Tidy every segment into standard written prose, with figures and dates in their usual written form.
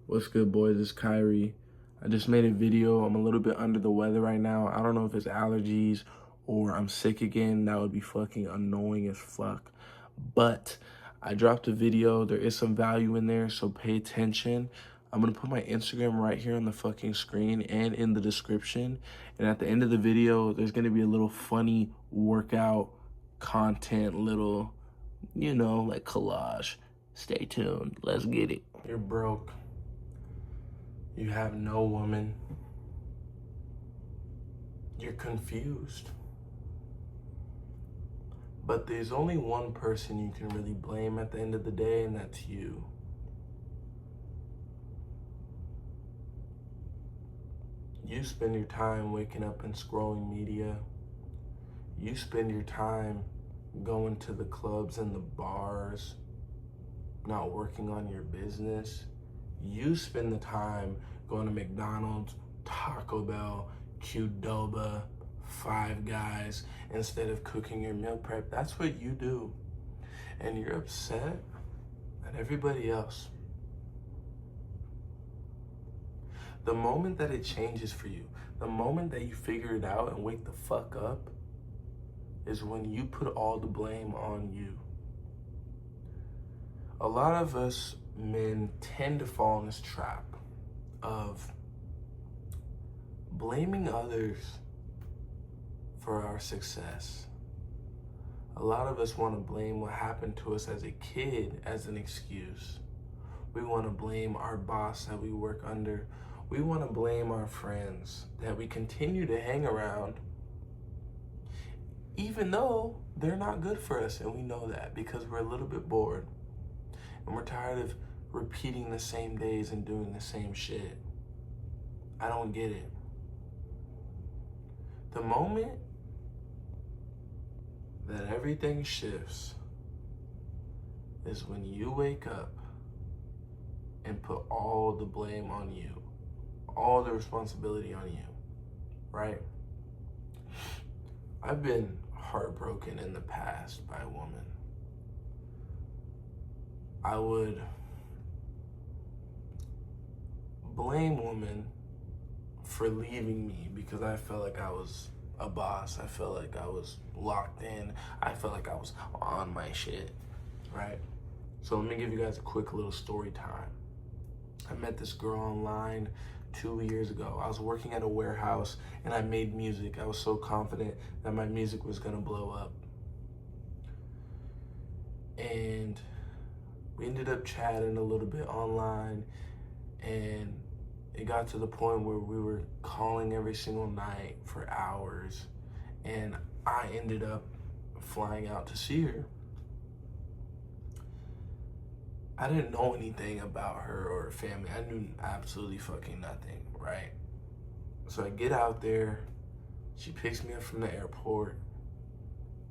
What's good, boys? It's Kyrie. I just made a video. I'm a little bit under the weather right now. I don't know if it's allergies or I'm sick again. That would be fucking annoying as fuck. But I dropped a video. There is some value in there, so pay attention. I'm gonna put my Instagram right here on the fucking screen and in the description. And at the end of the video, there's gonna be a little funny workout content, little, like collage. Stay tuned. Let's get it. You're broke. You have no woman. You're confused. But there's only one person you can really blame at the end of the day, and that's you. You spend your time waking up and scrolling media. You spend your time going to the clubs and the bars, not working on your business. You spend the time going to McDonald's, Taco Bell, Qdoba, Five Guys, instead of cooking your meal prep. That's what you do. And you're upset at everybody else. The moment that it changes for you, the moment that you figure it out and wake the fuck up, is when you put all the blame on you. A lot of us men tend to fall in this trap of blaming others for our success. A lot of us want to blame what happened to us as a kid as an excuse. We want to blame our boss that we work under. We want to blame our friends that we continue to hang around, even though they're not good for us, and we know that because we're a little bit bored and we're tired of repeating the same days and doing the same shit. I don't get it. The moment that everything shifts is when you wake up and put all the blame on you, all the responsibility on you, right? I've been heartbroken in the past by a woman. I would blame women for leaving me because I felt like I was a boss. I felt like I was locked in. I felt like I was on my shit, right? So let me give you guys a quick little story time. I met this girl online 2 years ago. I was working at a warehouse and I made music. I was so confident that my music was gonna blow up. And we ended up chatting a little bit online, and it got to the point where we were calling every single night for hours, and I ended up flying out to see her. I didn't know anything about her or her family. I knew absolutely fucking nothing, right? So I get out there, she picks me up from the airport,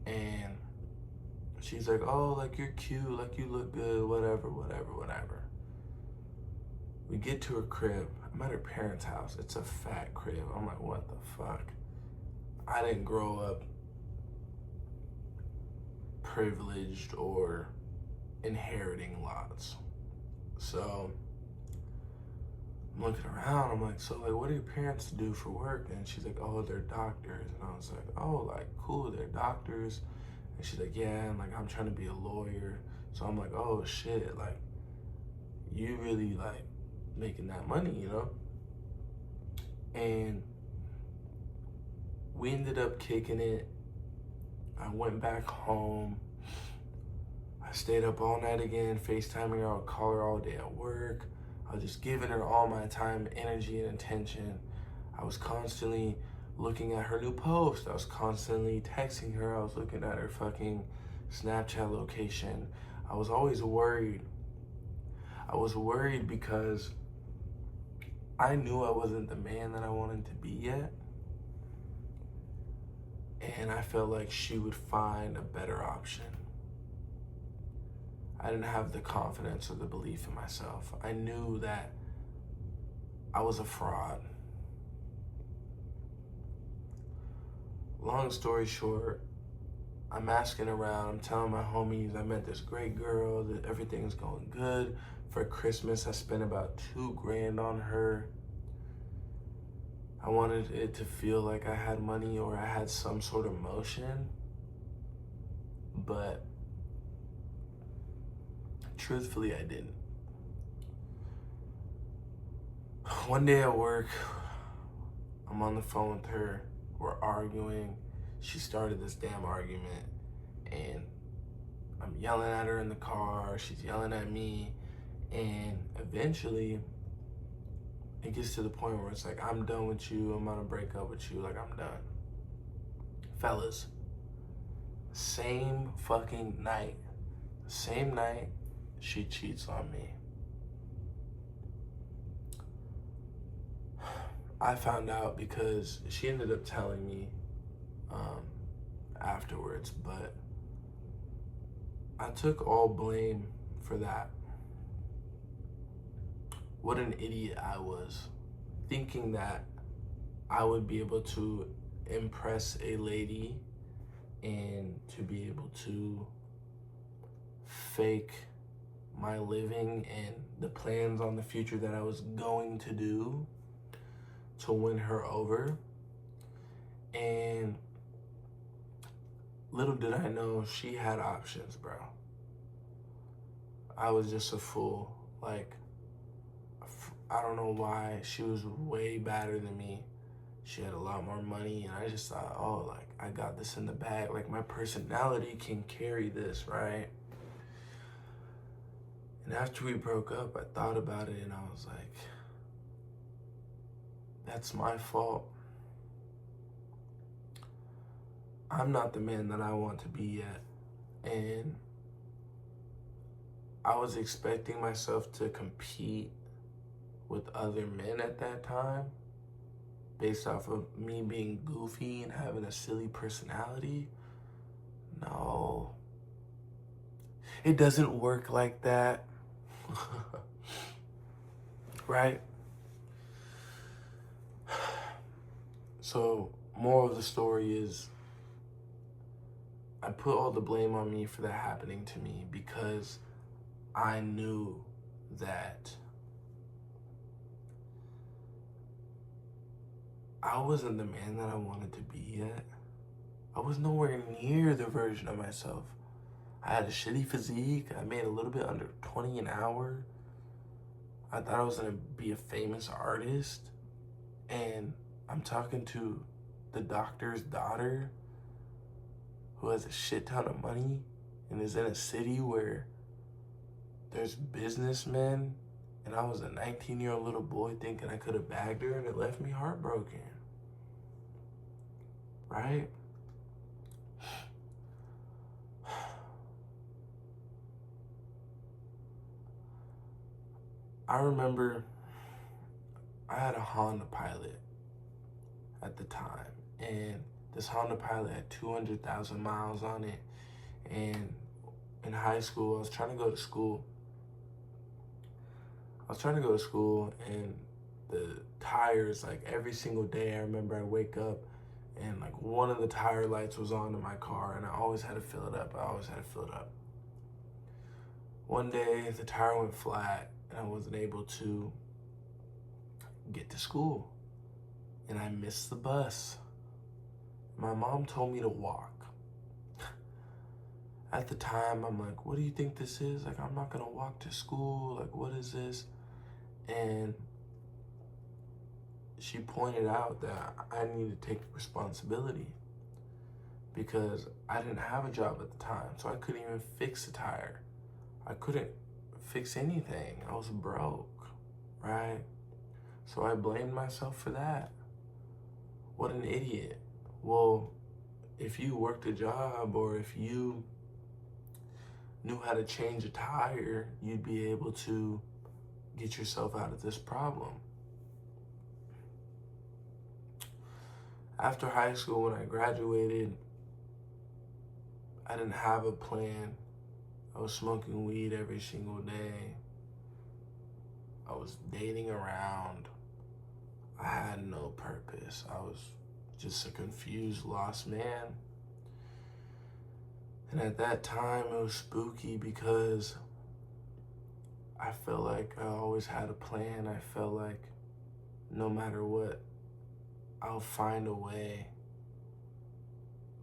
and she's like, oh, like you're cute, like you look good, whatever. We get to her crib. I'm at her parents' house. It's a fat crib. I'm like, what the fuck? I didn't grow up privileged or inheriting lots. So I'm looking around. I'm like, so like, what do your parents do for work? And she's like, oh, they're doctors. And I was like, oh, like, cool, they're doctors. And she's like, yeah, and like, I'm trying to be a lawyer. So I'm like, oh shit, like, you really like making that money, you know? And we ended up kicking it. I went back home. I stayed up all night again, FaceTiming her. I would call her all day at work. I was just giving her all my time, energy, and attention. I was constantly looking at her new post. I was constantly texting her. I was looking at her fucking Snapchat location. I was always worried. I was worried because I knew I wasn't the man that I wanted to be yet. And I felt like she would find a better option. I didn't have the confidence or the belief in myself. I knew that I was a fraud. Long story short, I'm asking around, I'm telling my homies I met this great girl, that everything's going good. For Christmas, I spent about $2 grand on her. I wanted it to feel like I had money or I had some sort of motion, but truthfully, I didn't. One day at work, I'm on the phone with her. We're arguing. She started this damn argument, and I'm yelling at her in the car. She's yelling at me, and eventually, it gets to the point where it's like, I'm done with you. I'm gonna break up with you. Like, I'm done. Fellas, same fucking night, she cheats on me. I found out because she ended up telling me afterwards, but I took all blame for that. What an idiot I was, thinking that I would be able to impress a lady and to be able to fake my living and the plans on the future that I was going to do to win her over. And little did I know she had options, bro. I was just a fool. Like, I don't know why. She was way better than me. She had a lot more money, and I just thought, oh, like, I got this in the bag. Like, my personality can carry this, right? And after we broke up, I thought about it, and I was like, that's my fault. I'm not the man that I want to be yet. And I was expecting myself to compete with other men at that time based off of me being goofy and having a silly personality. No. It doesn't work like that. Right? So, moral of the story is, I put all the blame on me for that happening to me because I knew that I wasn't the man that I wanted to be yet. I was nowhere near the version of myself. I had a shitty physique. I made a little bit under 20 an hour. I thought I was gonna be a famous artist. And I'm talking to the doctor's daughter who has a shit ton of money and is in a city where there's businessmen, and I was a 19-year-old little boy thinking I could have bagged her, and it left me heartbroken. Right? I remember I had a Honda Pilot at the time, and this Honda Pilot had 200,000 miles on it. And in high school, I was trying to go to school, and the tires, like every single day, I remember I'd wake up and like one of the tire lights was on in my car, and I always had to fill it up. One day, the tire went flat, and I wasn't able to get to school, and I missed the bus. My mom told me to walk. At the time, I'm like, what do you think this is? Like, I'm not gonna walk to school. Like, what is this? And she pointed out that I needed to take responsibility because I didn't have a job at the time, so I couldn't even fix a tire. I couldn't fix anything. I was broke, right? So I blamed myself for that. What an idiot. Well, if you worked a job or if you knew how to change a tire, you'd be able to get yourself out of this problem. After high school, when I graduated, I didn't have a plan. I was smoking weed every single day. I was dating around. I had no purpose. I was just a confused, lost man. And at that time, it was spooky because I felt like I always had a plan. I felt like no matter what, I'll find a way.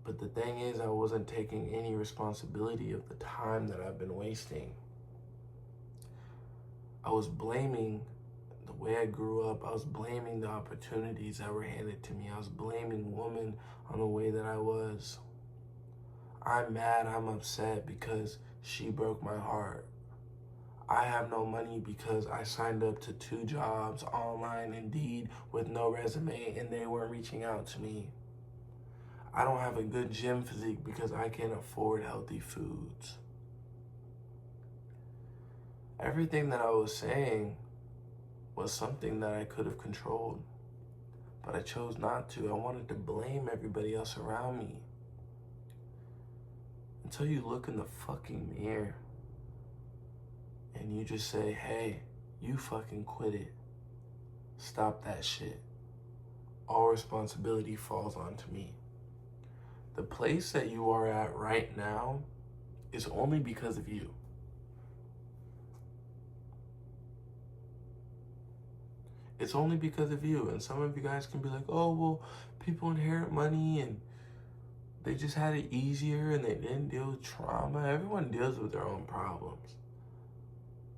But the thing is, I wasn't taking any responsibility of the time that I've been wasting. I was blaming the way I grew up. I was blaming the opportunities that were handed to me. I was blaming women on the way that I was. I'm mad, I'm upset because she broke my heart. I have no money because I signed up to 2 jobs online, Indeed, with no resume, and they weren't reaching out to me. I don't have a good gym physique because I can't afford healthy foods. Everything that I was saying was something that I could have controlled, but I chose not to. I wanted to blame everybody else around me. Until you look in the fucking mirror and you just say, hey, you fucking quit it. Stop that shit. All responsibility falls onto me. The place that you are at right now is only because of you. It's only because of you. And some of you guys can be like, oh, well, people inherit money and they just had it easier and they didn't deal with trauma. Everyone deals with their own problems.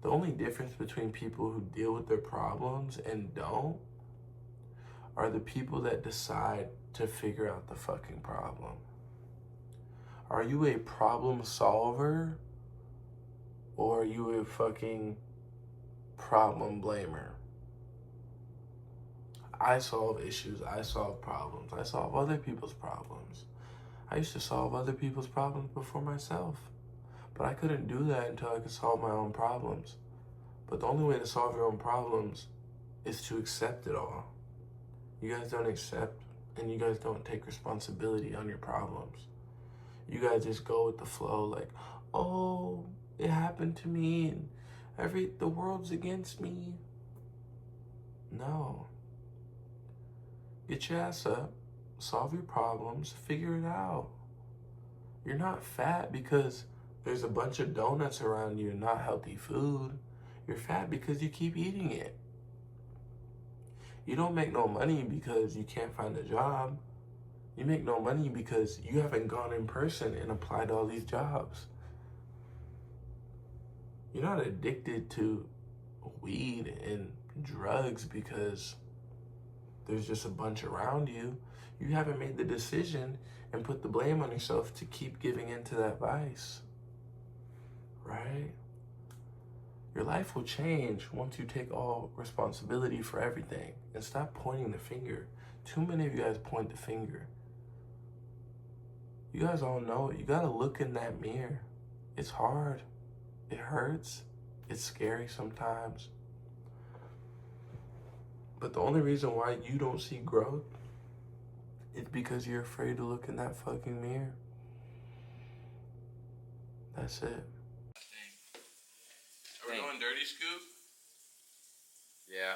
The only difference between people who deal with their problems and don't are the people that decide to figure out the fucking problem. Are you a problem solver or are you a fucking problem blamer? I solve issues, I solve problems, I solve other people's problems. I used to solve other people's problems before myself, but I couldn't do that until I could solve my own problems. But the only way to solve your own problems is to accept it all. You guys don't accept and you guys don't take responsibility on your problems. You guys just go with the flow like, oh, it happened to me and the world's against me. No. Get your ass up, solve your problems, figure it out. You're not fat because there's a bunch of donuts around you and not healthy food. You're fat because you keep eating it. You don't make no money because you can't find a job. You make no money because you haven't gone in person and applied to all these jobs. You're not addicted to weed and drugs because there's just a bunch around you. You haven't made the decision and put the blame on yourself to keep giving into that vice, right? Your life will change once you take all responsibility for everything and stop pointing the finger. Too many of you guys point the finger. You guys all know it. You gotta look in that mirror. It's hard. It hurts. It's scary sometimes. But the only reason why you don't see growth is because you're afraid to look in that fucking mirror. That's it. Are we going dirty scoop? Yeah,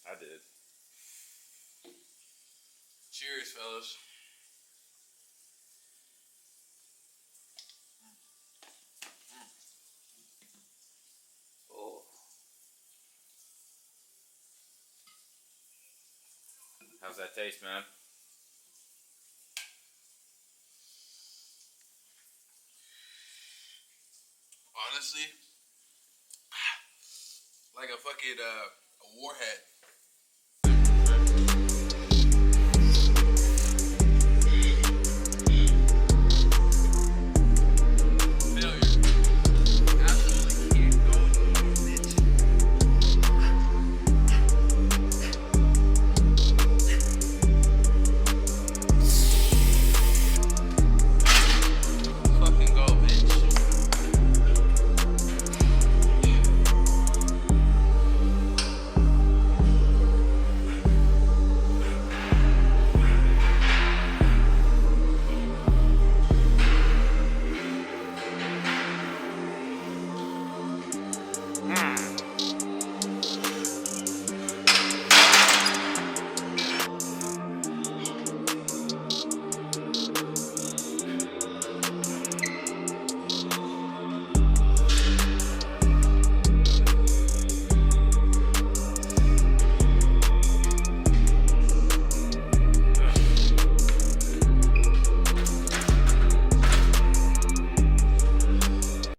I did. Cheers, fellas. Oh. How's that taste, man? Honestly, like a fucking a warhead.